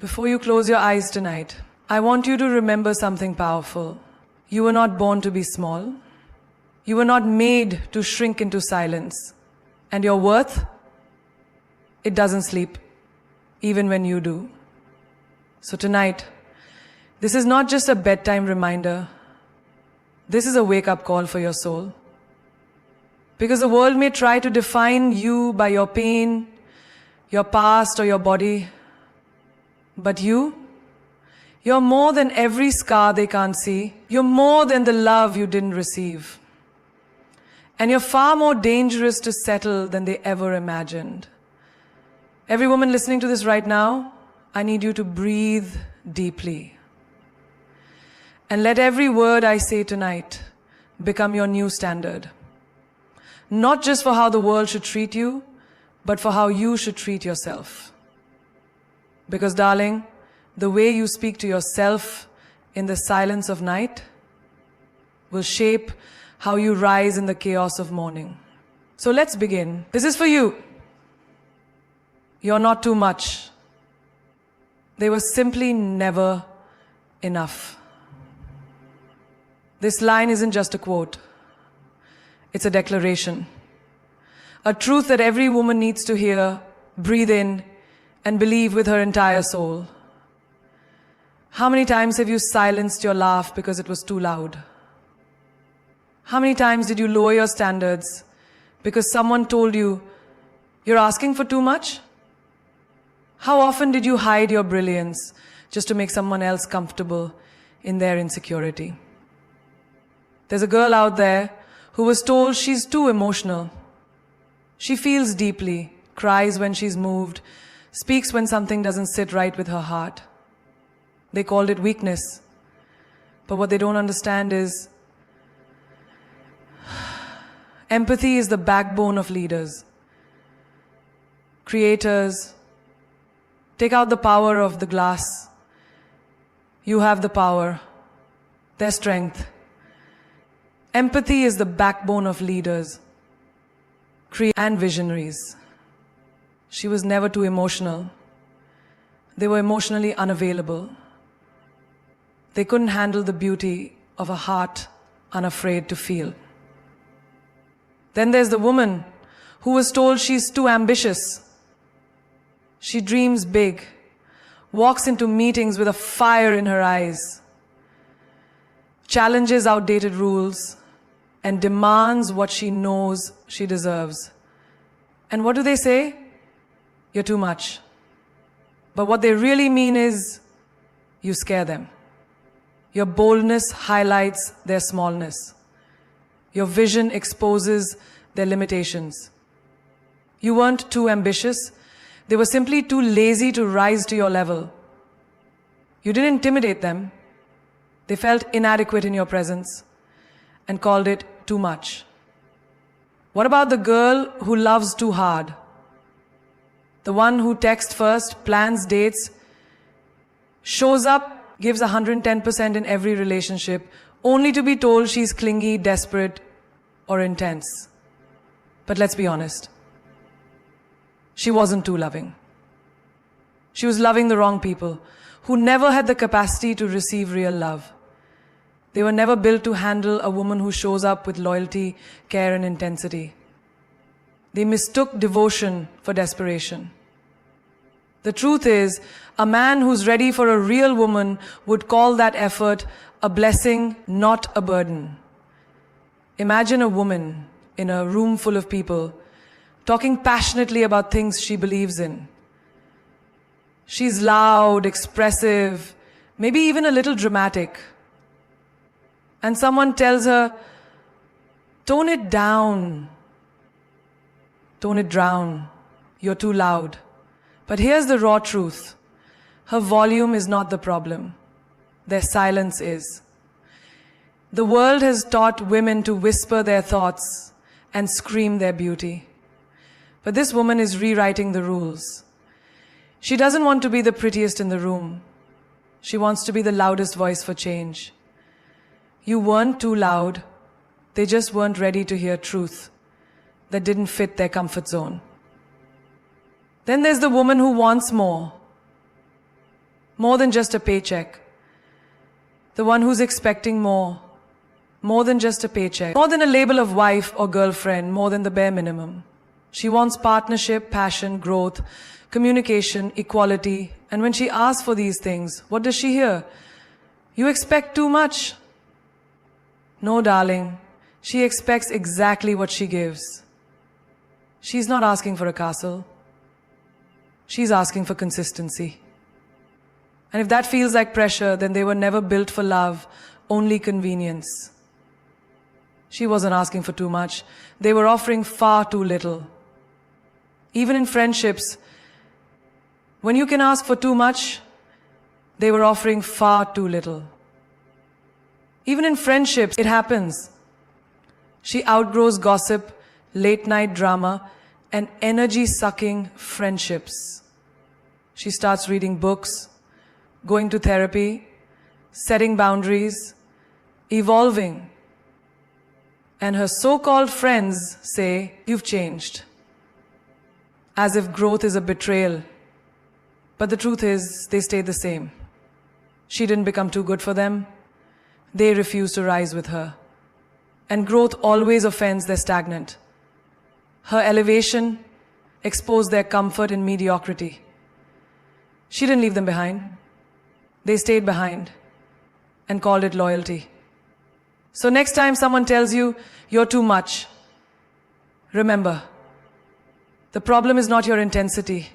Before you close your eyes tonight, I want you to remember something powerful. You were not born to be small. You were not made to shrink into silence. And your worth, it doesn't sleep, even when you do. So tonight, this is not just a bedtime reminder. This is a wake-up call for your soul. Because the world may try to define you by your pain, your past, or your body. But you're more than every scar they can't see. You're more than the love you didn't receive. And you're far more dangerous to settle than they ever imagined. Every woman listening to this right now, I need you to breathe deeply. And let every word I say tonight become your new standard. Not just for how the world should treat you, but for how you should treat yourself. Because, darling, the way you speak to yourself in the silence of night will shape how you rise in the chaos of morning. So let's begin. This is for you. You're not too much. They were simply never enough. This line isn't just a quote. It's a declaration. A truth that every woman needs to hear, breathe in, and believe with her entire soul. How many times have you silenced your laugh because it was too loud? How many times did you lower your standards because someone told you you're asking for too much? How often did you hide your brilliance just to make someone else comfortable in their insecurity? There's a girl out there who was told she's too emotional. She feels deeply, cries when she's moved, speaks when something doesn't sit right with her heart. They called it weakness. But what they don't understand is empathy is the backbone of leaders, creators. Take out the power of the glass. You have the power, their strength. Empathy is the backbone of leaders, and visionaries. She was never too emotional. They were emotionally unavailable. They couldn't handle the beauty of a heart unafraid to feel. Then there's the woman who was told she's too ambitious. She dreams big, walks into meetings with a fire in her eyes, challenges outdated rules, and demands what she knows she deserves. And what do they say? You're too much. But what they really mean is, you scare them. Your boldness highlights their smallness. Your vision exposes their limitations. You weren't too ambitious. They were simply too lazy to rise to your level. You didn't intimidate them. They felt inadequate in your presence and called it too much. What about the girl who loves too hard? The one who texts first, plans dates, shows up, gives 110% in every relationship, only to be told she's clingy, desperate, or intense. But let's be honest. She wasn't too loving. She was loving the wrong people who never had the capacity to receive real love. They were never built to handle a woman who shows up with loyalty, care, and intensity. They mistook devotion for desperation. The truth is, a man who's ready for a real woman would call that effort a blessing, not a burden. Imagine a woman in a room full of people talking passionately about things she believes in. She's loud, expressive, maybe even a little dramatic. And someone tells her, tone it down. Tone it down. You're too loud. But here's the raw truth. Her volume is not the problem. Their silence is. The world has taught women to whisper their thoughts and scream their beauty. But this woman is rewriting the rules. She doesn't want to be the prettiest in the room. She wants to be the loudest voice for change. You weren't too loud. They just weren't ready to hear truth that didn't fit their comfort zone. Then there's the woman who wants more. more than just a paycheck. The one who's expecting more than just a paycheck, more than a label of wife or girlfriend, more than the bare minimum. She wants partnership, passion, growth, communication, equality. And when she asks for these things, what does she hear? You expect too much. No, darling. She expects exactly what she gives. She's not asking for a castle. She's asking for consistency. And if that feels like pressure, then they were never built for love, only convenience. She wasn't asking for too much. They were offering far too little. Even in friendships, when you can ask for too much, they were offering far too little. Even in friendships, it happens. She outgrows gossip, late-night drama, and energy-sucking friendships. She starts reading books, going to therapy, setting boundaries, evolving. And her so-called friends say, "You've changed." As if growth is a betrayal. But the truth is, they stay the same. She didn't become too good for them. They refused to rise with her. And growth always offends their stagnant. Her elevation exposed their comfort in mediocrity. She didn't leave them behind. They stayed behind and called it loyalty. So next time someone tells you you're too much, remember, the problem is not your intensity,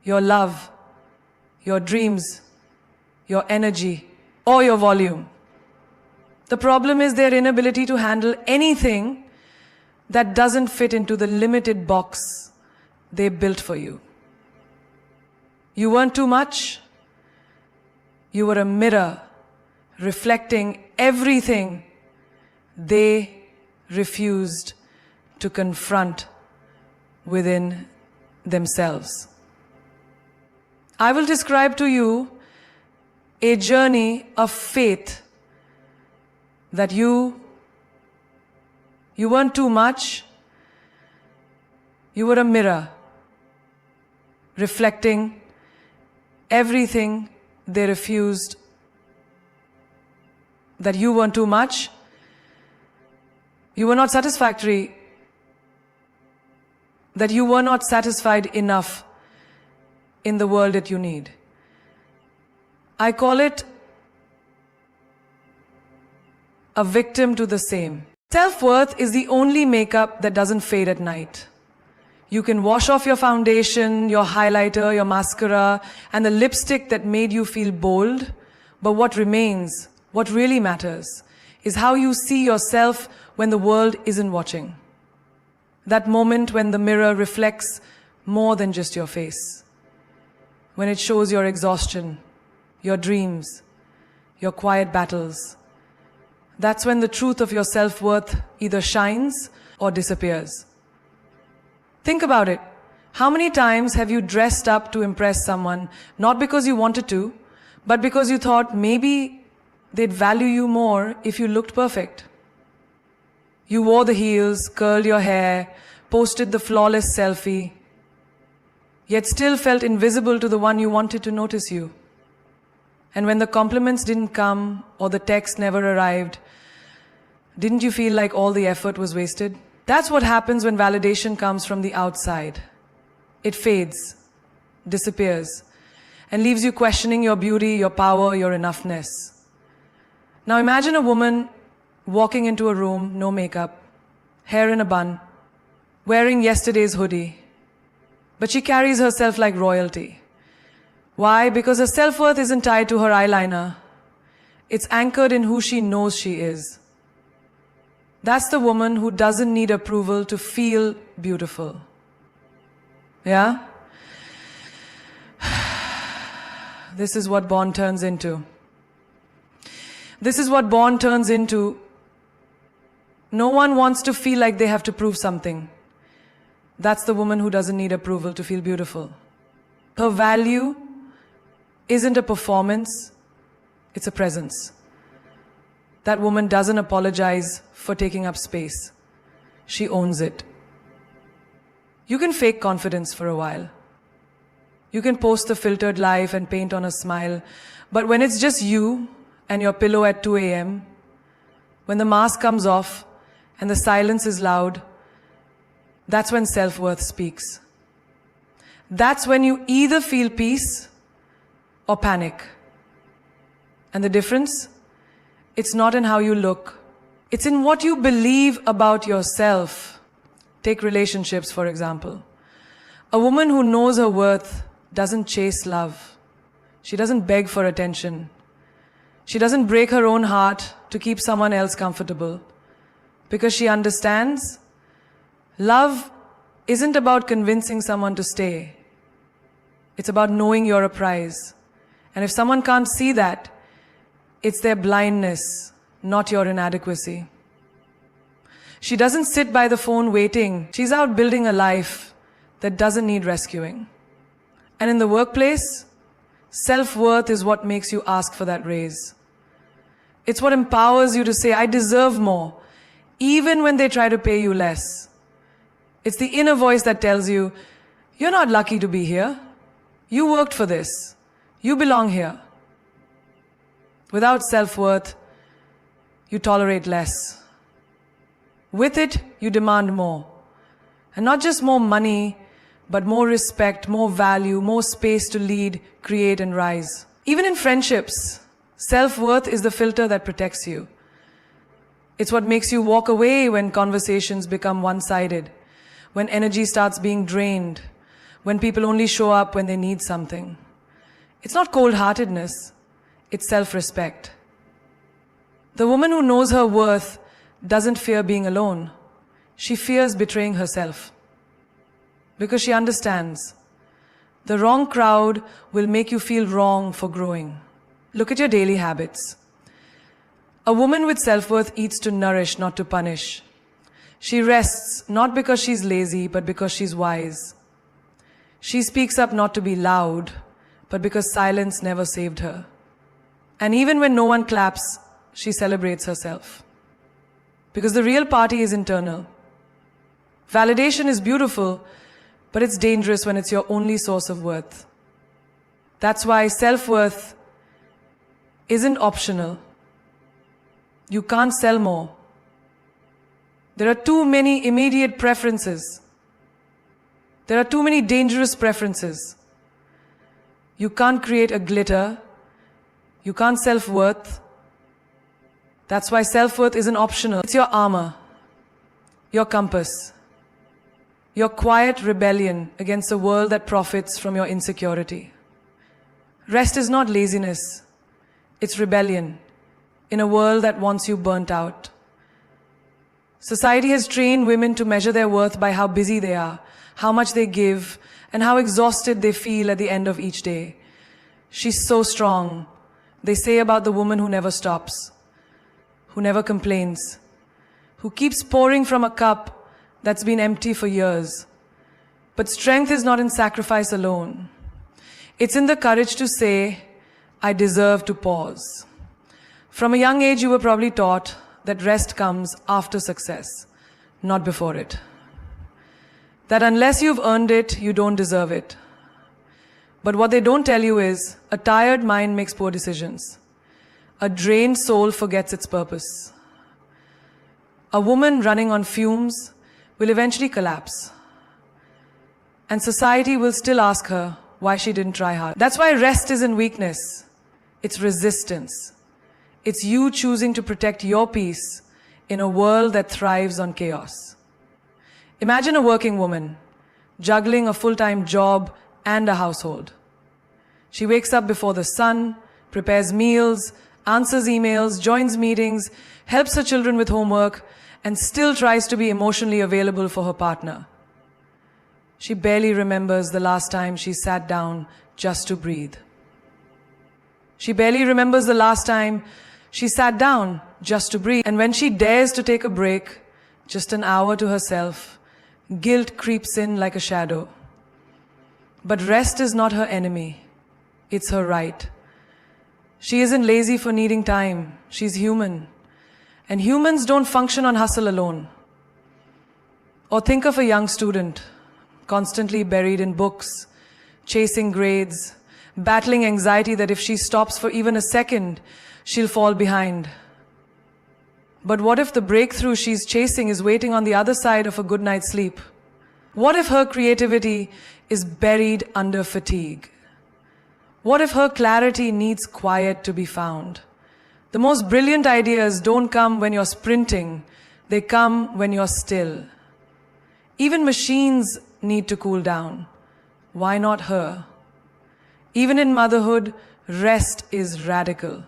your love, your dreams, your energy, or your volume. The problem is their inability to handle anything that doesn't fit into the limited box they built for you. You weren't too much. You were a mirror reflecting everything they refused to confront within themselves. I will describe to you a journey of faith that you weren't too much. You were a mirror reflecting everything they refused, that you weren't too much. You were not satisfactory, that you were not satisfied enough in the world that you need. I call it a victim to the same. Self-worth is the only makeup that doesn't fade at night. You can wash off your foundation, your highlighter, your mascara, and the lipstick that made you feel bold, but what remains, what really matters, is how you see yourself when the world isn't watching. That moment when the mirror reflects more than just your face. When it shows your exhaustion, your dreams, your quiet battles. That's when the truth of your self-worth either shines or disappears. Think about it. How many times have you dressed up to impress someone, not because you wanted to, but because you thought maybe they'd value you more if you looked perfect? You wore the heels, curled your hair, posted the flawless selfie, yet still felt invisible to the one you wanted to notice you. And when the compliments didn't come or the text never arrived, didn't you feel like all the effort was wasted? That's what happens when validation comes from the outside. It fades, disappears, and leaves you questioning your beauty, your power, your enoughness. Now imagine a woman walking into a room, no makeup, hair in a bun, wearing yesterday's hoodie, but she carries herself like royalty. Why? Because her self-worth isn't tied to her eyeliner. It's anchored in who she knows she is. That's the woman who doesn't need approval to feel beautiful. Yeah? This is what born turns into. This is what born turns into. No one wants to feel like they have to prove something. That's the woman who doesn't need approval to feel beautiful. Her value isn't a performance, it's a presence. That woman doesn't apologize for taking up space. She owns it. You can fake confidence for a while. You can post the filtered life and paint on a smile. But when it's just you and your pillow at 2 a.m., when the mask comes off and the silence is loud, that's when self-worth speaks. That's when you either feel peace or panic. And the difference? It's not in how you look. It's in what you believe about yourself. Take relationships, for example. A woman who knows her worth doesn't chase love. She doesn't beg for attention. She doesn't break her own heart to keep someone else comfortable. Because she understands love isn't about convincing someone to stay. It's about knowing you're a prize. And if someone can't see that, it's their blindness, not your inadequacy. She doesn't sit by the phone waiting. She's out building a life that doesn't need rescuing. And in the workplace, self-worth is what makes you ask for that raise. It's what empowers you to say, I deserve more, even when they try to pay you less. It's the inner voice that tells you, you're not lucky to be here. You worked for this. You belong here. Without self-worth, you tolerate less. With it, you demand more. And not just more money, but more respect, more value, more space to lead, create, and rise. Even in friendships, self-worth is the filter that protects you. It's what makes you walk away when conversations become one-sided, when energy starts being drained, when people only show up when they need something. It's not cold-heartedness, it's self-respect. The woman who knows her worth doesn't fear being alone. She fears betraying herself. Because she understands the wrong crowd will make you feel wrong for growing. Look at your daily habits. A woman with self-worth eats to nourish, not to punish. She rests not because she's lazy, but because she's wise. She speaks up not to be loud, but because silence never saved her. And even when no one claps, she celebrates herself. Because the real party is internal. Validation is beautiful, but it's dangerous when it's your only source of worth. That's why self-worth isn't optional. You can't sell more. There are too many immediate preferences. There are too many dangerous preferences. You can't create a glitter. You can't self-worth. That's why self-worth isn't optional. It's your armor, your compass, your quiet rebellion against a world that profits from your insecurity. Rest is not laziness. It's rebellion in a world that wants you burnt out. Society has trained women to measure their worth by how busy they are, how much they give, and how exhausted they feel at the end of each day. She's so strong, they say about the woman who never stops, who never complains, who keeps pouring from a cup that's been empty for years. But strength is not in sacrifice alone. It's in the courage to say, I deserve to pause. From a young age, you were probably taught that rest comes after success, not before it. That unless you've earned it, you don't deserve it. But what they don't tell you is, a tired mind makes poor decisions. A drained soul forgets its purpose. A woman running on fumes will eventually collapse. And society will still ask her why she didn't try hard. That's why rest isn't weakness. It's resistance. It's you choosing to protect your peace in a world that thrives on chaos. Imagine a working woman juggling a full-time job and a household. She wakes up before the sun, prepares meals, answers emails, joins meetings, helps her children with homework, and still tries to be emotionally available for her partner. She barely remembers the last time she sat down just to breathe. She barely remembers the last time she sat down just to breathe. And when she dares to take a break, just an hour to herself, guilt creeps in like a shadow. But rest is not her enemy. It's her right. She isn't lazy for needing time. She's human. And humans don't function on hustle alone. Or think of a young student, constantly buried in books, chasing grades, battling anxiety that if she stops for even a second, she'll fall behind. But what if the breakthrough she's chasing is waiting on the other side of a good night's sleep? What if her creativity is buried under fatigue? What if her clarity needs quiet to be found? The most brilliant ideas don't come when you're sprinting, they come when you're still. Even machines need to cool down. Why not her? Even in motherhood, rest is radical.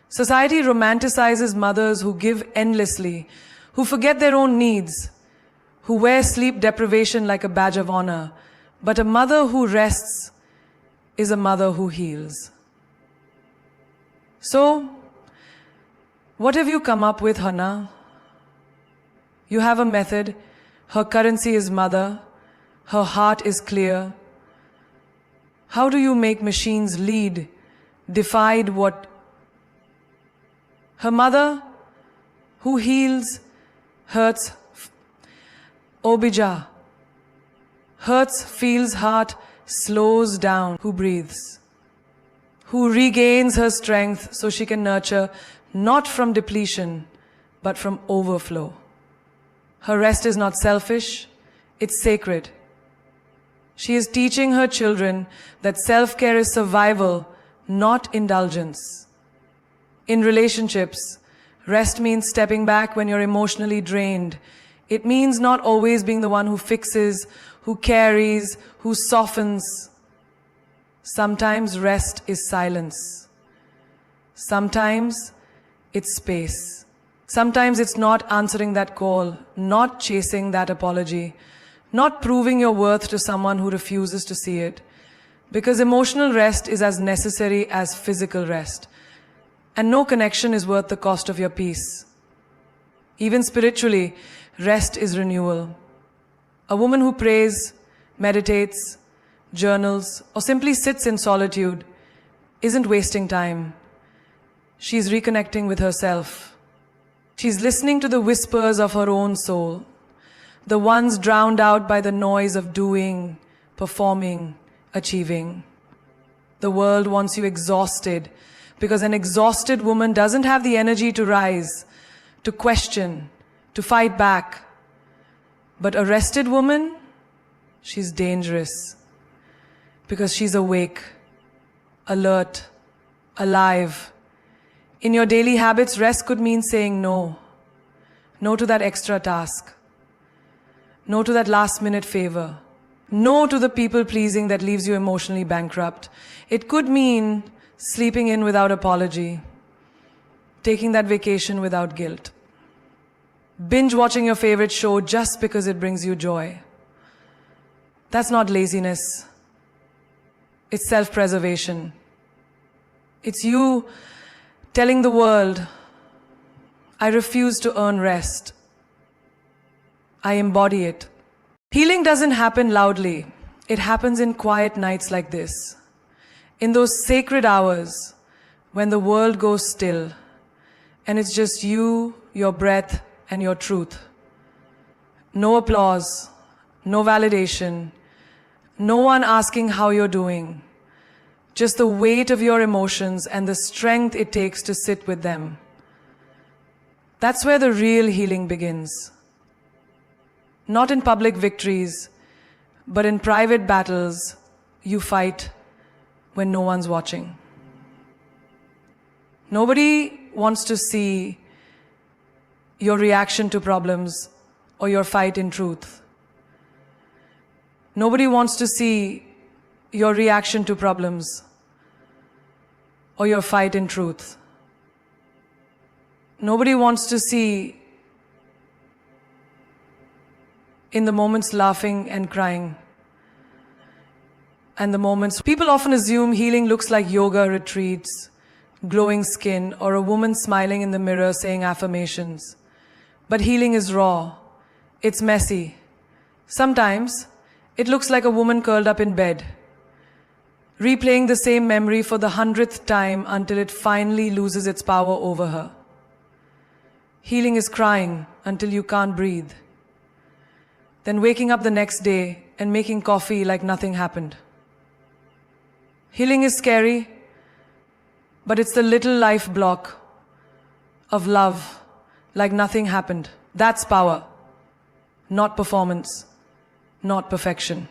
Society romanticizes mothers who give endlessly, who forget their own needs, who wear sleep deprivation like a badge of honor. But a mother who rests is a mother who heals. So, what have you come up with, Hannah? You have a method. Her currency is mother. Her heart is clear. How do you make machines lead, decide what? Her mother, who heals, hurts, Obija, hurts, feels heart, slows down, who breathes, who regains her strength so she can nurture not from depletion, but from overflow. Her rest is not selfish, it's sacred. She is teaching her children that self-care is survival, not indulgence. In relationships, rest means stepping back when you're emotionally drained. It means not always being the one who fixes, who carries, who softens. Sometimes rest is silence. Sometimes it's space. Sometimes it's not answering that call, not chasing that apology, not proving your worth to someone who refuses to see it. Because emotional rest is as necessary as physical rest. And no connection is worth the cost of your peace. Even spiritually, rest is renewal. A woman who prays, meditates, journals, or simply sits in solitude isn't wasting time. She's reconnecting with herself. She's listening to the whispers of her own soul, the ones drowned out by the noise of doing, performing, achieving. The world wants you exhausted because an exhausted woman doesn't have the energy to rise, to question, to fight back. But a rested woman, she's dangerous because she's awake, alert, alive. In your daily habits, rest could mean saying no. No to that extra task. No to that last-minute favor. No to the people-pleasing that leaves you emotionally bankrupt. It could mean sleeping in without apology, taking that vacation without guilt, binge watching your favorite show just because it brings you joy. That's not laziness. It's self-preservation. It's you telling the world, I refuse to earn rest. I embody it. Healing doesn't happen loudly. It happens in quiet nights like this. In those sacred hours when the world goes still and it's just you, your breath, and your truth. No applause, no validation, no one asking how you're doing. Just the weight of your emotions and the strength it takes to sit with them. That's where the real healing begins. Not in public victories, but in private battles you fight when no one's watching. Nobody wants to see your reaction to problems or your fight in truth. Nobody wants to see your reaction to problems or your fight in truth. Nobody wants to see in the moments laughing and crying and the moments. People often assume healing looks like yoga retreats, glowing skin, or a woman smiling in the mirror saying affirmations. But healing is raw. It's messy. Sometimes it looks like a woman curled up in bed, replaying the same memory for the 100th time until it finally loses its power over her. Healing is crying until you can't breathe, then waking up the next day and making coffee like nothing happened. Healing is scary, but it's the little life block of love, like nothing happened. That's power, not performance, not perfection.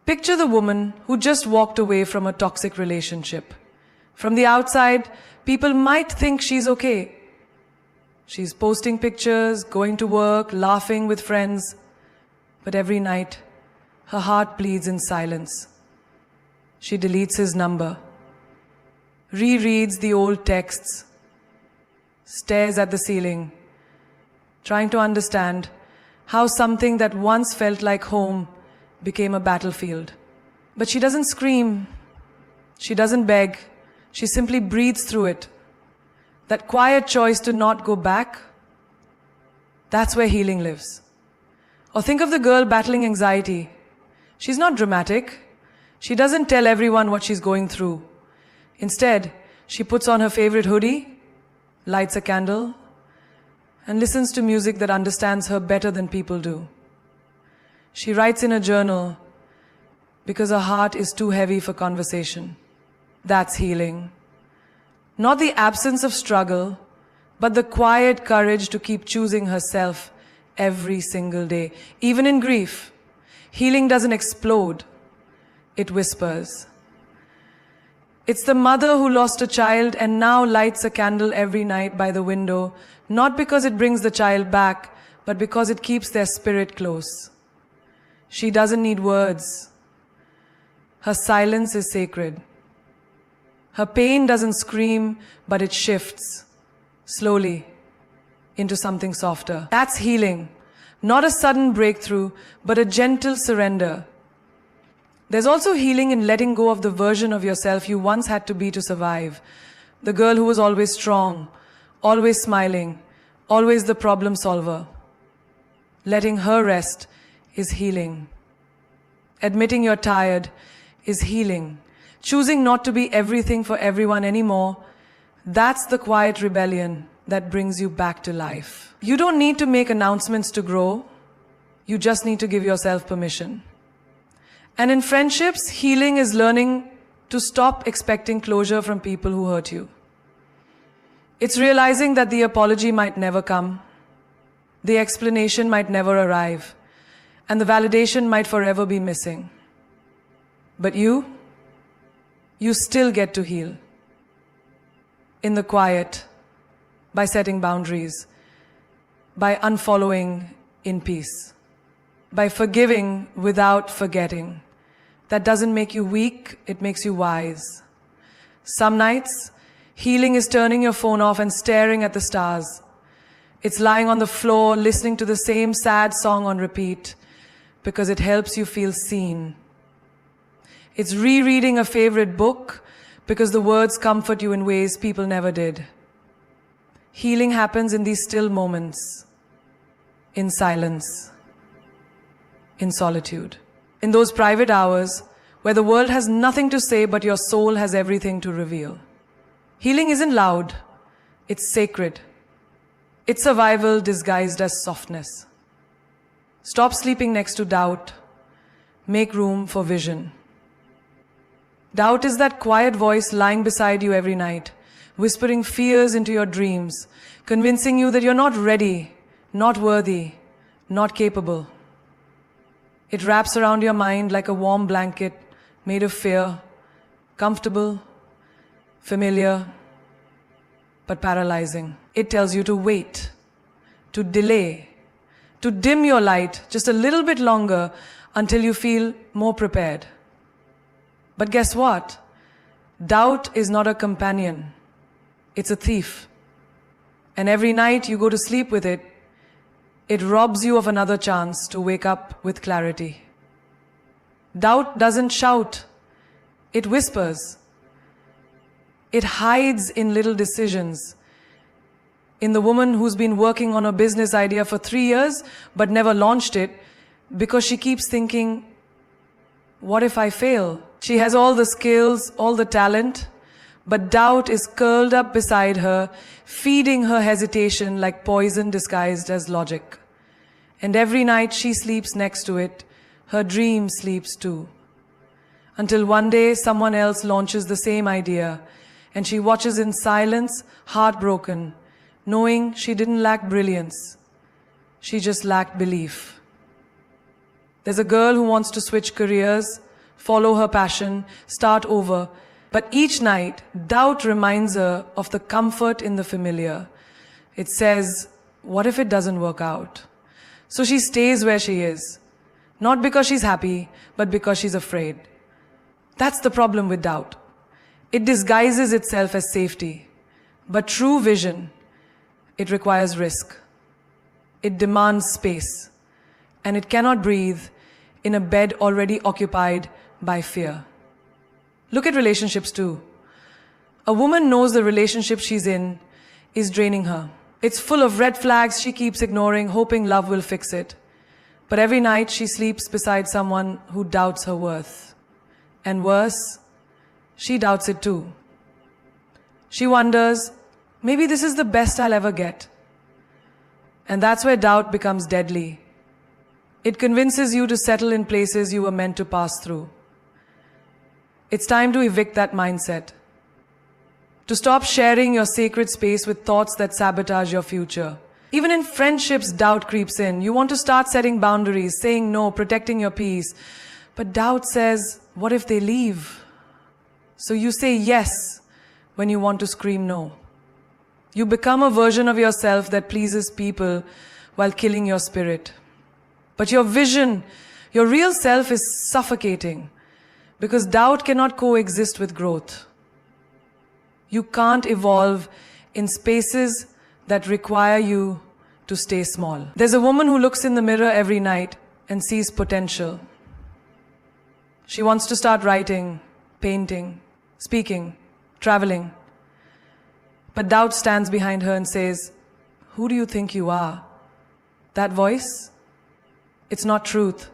Picture the woman who just walked away from a toxic relationship. From the outside, people might think she's okay. She's posting pictures, going to work, laughing with friends. But every night, her heart bleeds in silence. She deletes his number, rereads the old texts, stares at the ceiling, trying to understand how something that once felt like home became a battlefield. But she doesn't scream, she doesn't beg, she simply breathes through it. That quiet choice to not go back, that's where healing lives. Or think of the girl battling anxiety. She's not dramatic. She doesn't tell everyone what she's going through. Instead, she puts on her favorite hoodie, lights a candle, and listens to music that understands her better than people do. She writes in a journal because her heart is too heavy for conversation. That's healing. Not the absence of struggle, but the quiet courage to keep choosing herself every single day. Even in grief, healing doesn't explode, it whispers. It's the mother who lost a child and now lights a candle every night by the window, not because it brings the child back, but because it keeps their spirit close. She doesn't need words. Her silence is sacred. Her pain doesn't scream, but it shifts, slowly, into something softer. That's healing. Not a sudden breakthrough, but a gentle surrender. There's also healing in letting go of the version of yourself you once had to be to survive. The girl who was always strong, always smiling, always the problem solver. Letting her rest is healing. Admitting you're tired is healing. Choosing not to be everything for everyone anymore, that's the quiet rebellion that brings you back to life. You don't need to make announcements to grow. You just need to give yourself permission. And in friendships, healing is learning to stop expecting closure from people who hurt you. It's realizing that the apology might never come, the explanation might never arrive, and the validation might forever be missing. But you still get to heal. In the quiet, by setting boundaries, by unfollowing in peace, by forgiving without forgetting. That doesn't make you weak, it makes you wise. Some nights, healing is turning your phone off and staring at the stars. It's lying on the floor, listening to the same sad song on repeat, because it helps you feel seen. It's rereading a favorite book, because the words comfort you in ways people never did. Healing happens in these still moments, in silence, in solitude, in those private hours where the world has nothing to say but your soul has everything to reveal. Healing isn't loud, it's sacred. It's survival disguised as softness. Stop sleeping next to doubt. Make room for vision. Doubt is that quiet voice lying beside you every night, whispering fears into your dreams, convincing you that you're not ready, not worthy, not capable. It wraps around your mind like a warm blanket made of fear, comfortable, familiar, but paralyzing. It tells you to wait, to delay, to dim your light just a little bit longer until you feel more prepared. But guess what? Doubt is not a companion. It's a thief. And every night you go to sleep with it, it robs you of another chance to wake up with clarity. Doubt doesn't shout. It whispers. It hides in little decisions. In the woman who's been working on a business idea for 3 years but never launched it because she keeps thinking, what if I fail? She has all the skills, all the talent, but doubt is curled up beside her, feeding her hesitation like poison disguised as logic. And every night she sleeps next to it, her dream sleeps too. until one day someone else launches the same idea and she watches in silence, heartbroken, knowing she didn't lack brilliance. She just lacked belief. There's a girl who wants to switch careers, follow her passion, start over. But each night, doubt reminds her of the comfort in the familiar. It says, what if it doesn't work out? So she stays where she is. Not because she's happy, but because she's afraid. That's the problem with doubt. It disguises itself as safety. But true vision, it requires risk. It demands space. And it cannot breathe in a bed already occupied by fear. Look at relationships too. A woman knows the relationship she's in is draining her. It's full of red flags she keeps ignoring, hoping love will fix it. But every night she sleeps beside someone who doubts her worth. And worse, she doubts it too. She wonders, maybe this is the best I'll ever get. And that's where doubt becomes deadly. It convinces you to settle in places you were meant to pass through. It's time to evict that mindset. To stop sharing your sacred space with thoughts that sabotage your future. Even in friendships, doubt creeps in. You want to start setting boundaries, saying no, protecting your peace. But doubt says, what if they leave? So you say yes when you want to scream no. You become a version of yourself that pleases people while killing your spirit. But your vision, your real self is suffocating because doubt cannot coexist with growth. You can't evolve in spaces that require you to stay small. There's a woman who looks in the mirror every night and sees potential. She wants to start writing, painting, speaking, traveling. But doubt stands behind her and says, who do you think you are? That voice? It's not truth.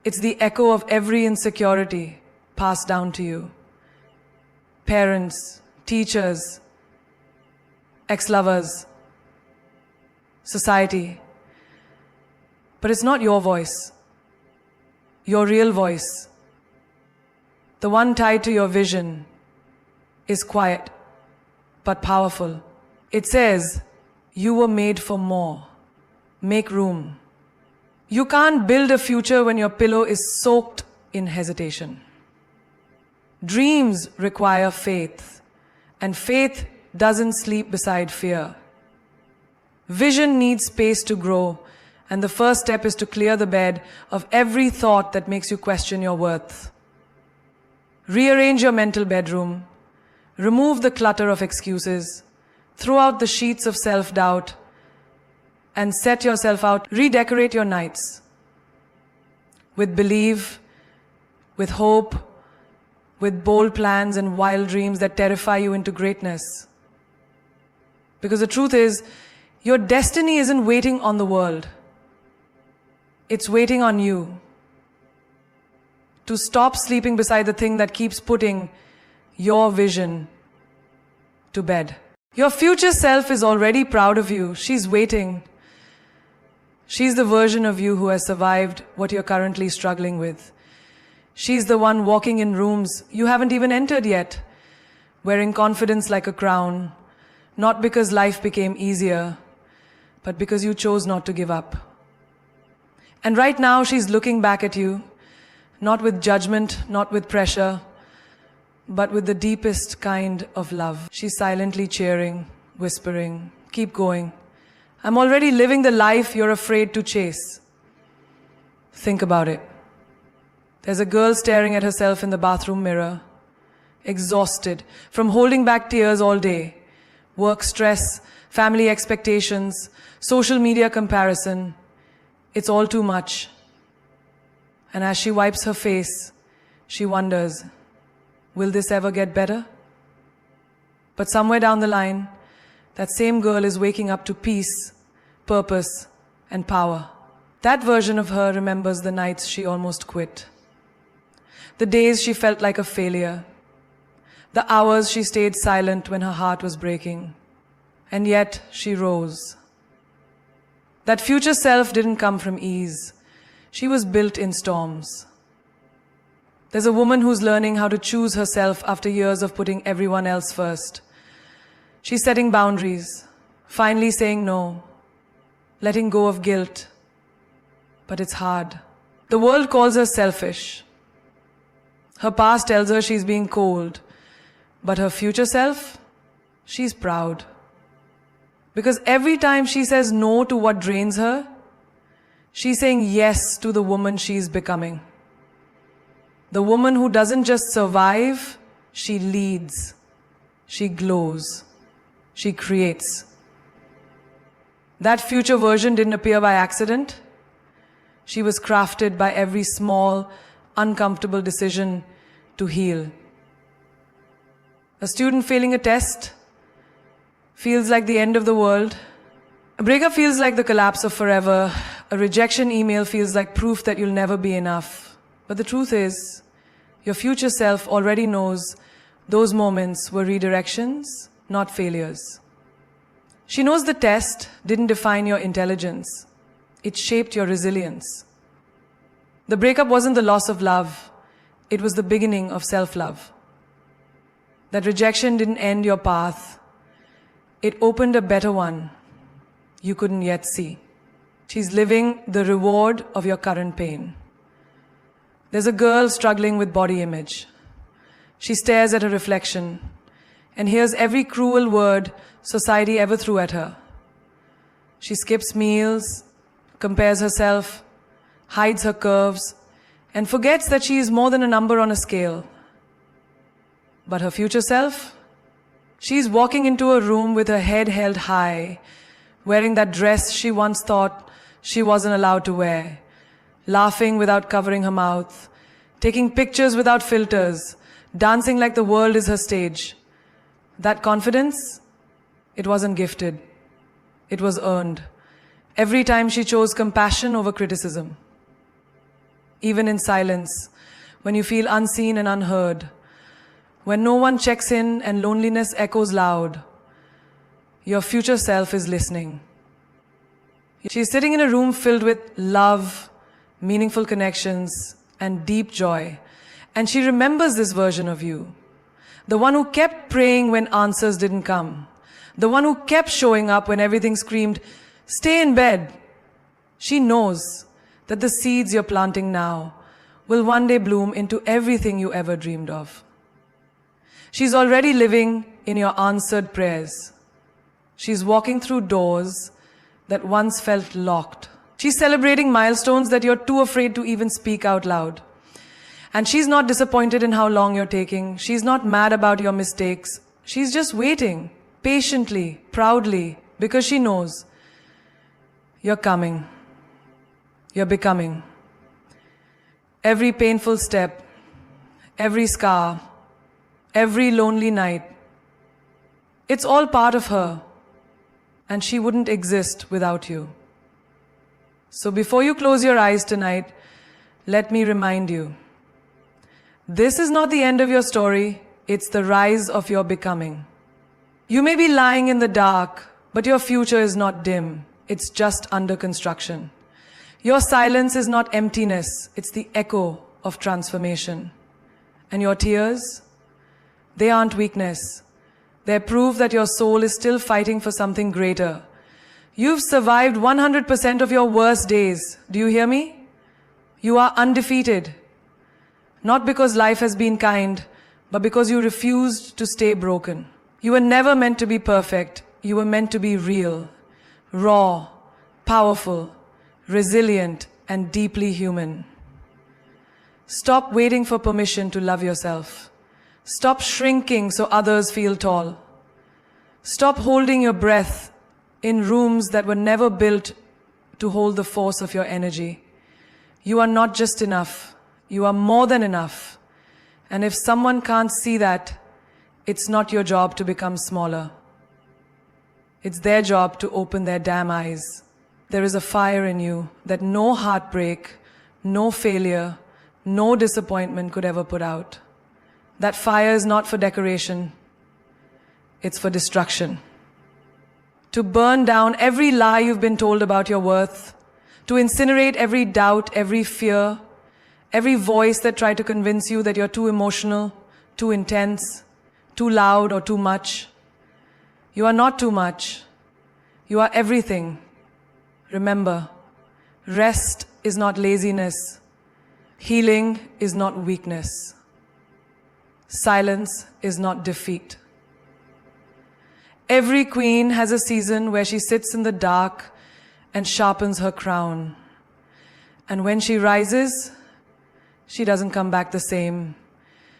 It's the echo of every insecurity passed down to you. Parents, teachers, ex-lovers, society. But it's not your voice. Your real voice, the one tied to your vision, is quiet but powerful. It says, you were made for more. Make room. You can't build a future when your pillow is soaked in hesitation. Dreams require faith, and faith doesn't sleep beside fear. Vision needs space to grow, and the first step is to clear the bed of every thought that makes you question your worth. Rearrange your mental bedroom, remove the clutter of excuses, throw out the sheets of self-doubt, and set yourself out. Redecorate your nights with belief, with hope, with bold plans and wild dreams that terrify you into greatness. Because the truth is, your destiny isn't waiting on the world. It's waiting on you to stop sleeping beside the thing that keeps putting your vision to bed. Your future self is already proud of you. She's waiting. She's the version of you who has survived what you're currently struggling with. She's the one walking in rooms you haven't even entered yet, wearing confidence like a crown, not because life became easier, but because you chose not to give up. And right now she's looking back at you, not with judgment, not with pressure, but with the deepest kind of love. She's silently cheering, whispering, keep going. I'm already living the life you're afraid to chase. Think about it. There's a girl staring at herself in the bathroom mirror, exhausted from holding back tears all day. Work stress, family expectations, social media comparison. It's all too much. And as she wipes her face, she wonders, will this ever get better? But somewhere down the line, that same girl is waking up to peace, purpose, and power. That version of her remembers the nights she almost quit. The days she felt like a failure. The hours she stayed silent when her heart was breaking. And yet she rose. That future self didn't come from ease. She was built in storms. There's a woman who's learning how to choose herself after years of putting everyone else first. She's setting boundaries, finally saying no, letting go of guilt. But it's hard. The world calls her selfish. Her past tells her she's being cold. But her future self, she's proud. Because every time she says no to what drains her, she's saying yes to the woman she's becoming. The woman who doesn't just survive, she leads. She glows. She creates. That future version didn't appear by accident. She was crafted by every small, uncomfortable decision to heal. A student failing a test feels like the end of the world. A breakup feels like the collapse of forever. A rejection email feels like proof that you'll never be enough. But the truth is, your future self already knows those moments were redirections, not failures. She knows the test didn't define your intelligence. It shaped your resilience. The breakup wasn't the loss of love. It was the beginning of self-love. That rejection didn't end your path. It opened a better one you couldn't yet see. She's living the reward of your current pain. There's a girl struggling with body image. She stares at her reflection and hears every cruel word society ever threw at her. She skips meals, compares herself, hides her curves, and forgets that she is more than a number on a scale. But her future self? She's walking into a room with her head held high, wearing that dress she once thought she wasn't allowed to wear, laughing without covering her mouth, taking pictures without filters, dancing like the world is her stage. That confidence, it wasn't gifted. It was earned. Every time she chose compassion over criticism. Even in silence, when you feel unseen and unheard, when no one checks in and loneliness echoes loud, your future self is listening. She's sitting in a room filled with love, meaningful connections, and deep joy. And she remembers this version of you. The one who kept praying when answers didn't come. The one who kept showing up when everything screamed, "Stay in bed." She knows that the seeds you're planting now will one day bloom into everything you ever dreamed of. She's already living in your answered prayers. She's walking through doors that once felt locked. She's celebrating milestones that you're too afraid to even speak out loud. And she's not disappointed in how long you're taking. She's not mad about your mistakes. She's just waiting, patiently, proudly, because she knows you're coming. You're becoming. Every painful step, every scar, every lonely night, it's all part of her, and she wouldn't exist without you. So before you close your eyes tonight, let me remind you, this is not the end of your story, it's the rise of your becoming. You may be lying in the dark, but your future is not dim, it's just under construction. Your silence is not emptiness, it's the echo of transformation. And your tears, they aren't weakness. They're proof that your soul is still fighting for something greater. You've survived 100% of your worst days. Do you hear me? You are undefeated. Not because life has been kind, but because you refused to stay broken. You were never meant to be perfect. You were meant to be real, raw, powerful, resilient, and deeply human. Stop waiting for permission to love yourself. Stop shrinking so others feel tall. Stop holding your breath in rooms that were never built to hold the force of your energy. You are not just enough. You are more than enough. And if someone can't see that, it's not your job to become smaller. It's their job to open their damn eyes. There is a fire in you that no heartbreak, no failure, no disappointment could ever put out. That fire is not for decoration. It's for destruction. To burn down every lie you've been told about your worth, to incinerate every doubt, every fear, every voice that tried to convince you that you're too emotional, too intense, too loud or too much. You are not too much. You are everything. Remember, rest is not laziness. Healing is not weakness. Silence is not defeat. Every queen has a season where she sits in the dark and sharpens her crown. And when she rises, she doesn't come back the same.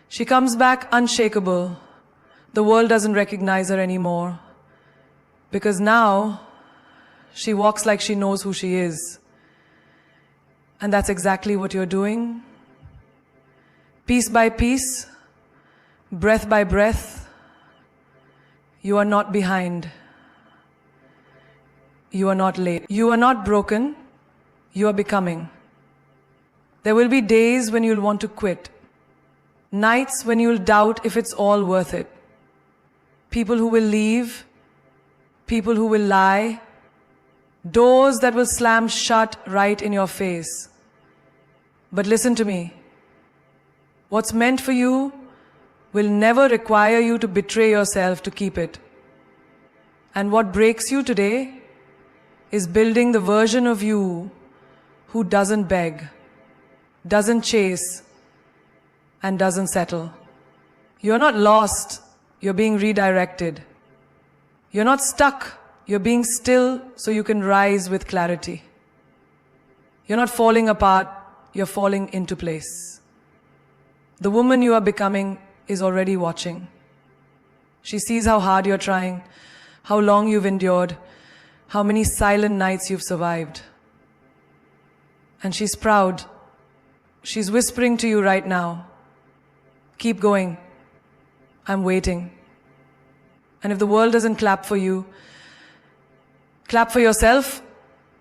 She comes back unshakable. The world doesn't recognize her anymore. Because now, she walks like she knows who she is. And that's exactly what you're doing. Piece by piece, breath by breath, you are not behind. You are not late. You are not broken. You are becoming. There will be days when you'll want to quit. Nights when you'll doubt if it's all worth it. People who will leave. People who will lie. Doors that will slam shut right in your face. But listen to me. What's meant for you will never require you to betray yourself to keep it. And what breaks you today is building the version of you who doesn't beg, doesn't chase, and doesn't settle. You're not lost, you're being redirected. You're not stuck, you're being still so you can rise with clarity. You're not falling apart, you're falling into place. The woman you are becoming is already watching. She sees how hard you're trying, how long you've endured, how many silent nights you've survived. And she's proud. She's whispering to you right now, keep going. I'm waiting. And if the world doesn't clap for you, clap for yourself.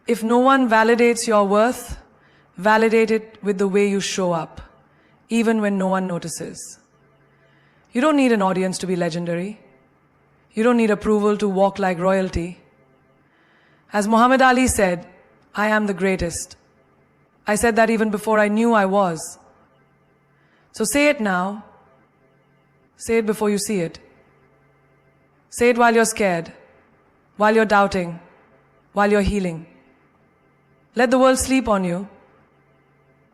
If no one validates your worth, validate it with the way you show up, even when no one notices. You don't need an audience to be legendary. You don't need approval to walk like royalty. As Muhammad Ali said, I am the greatest. I said that even before I knew I was. So say it now. Say it before you see it. Say it while you're scared, while you're doubting, while you're healing. Let the world sleep on you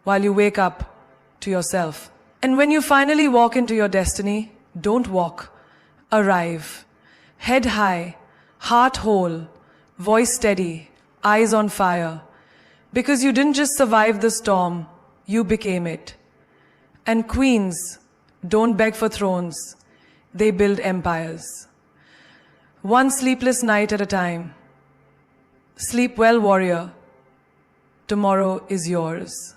while you wake up to yourself. And when you finally walk into your destiny, don't walk, arrive. Head high, heart whole, voice steady, eyes on fire. Because you didn't just survive the storm, you became it. And queens don't beg for thrones, they build empires. One sleepless night at a time. Sleep well, warrior. Tomorrow is yours.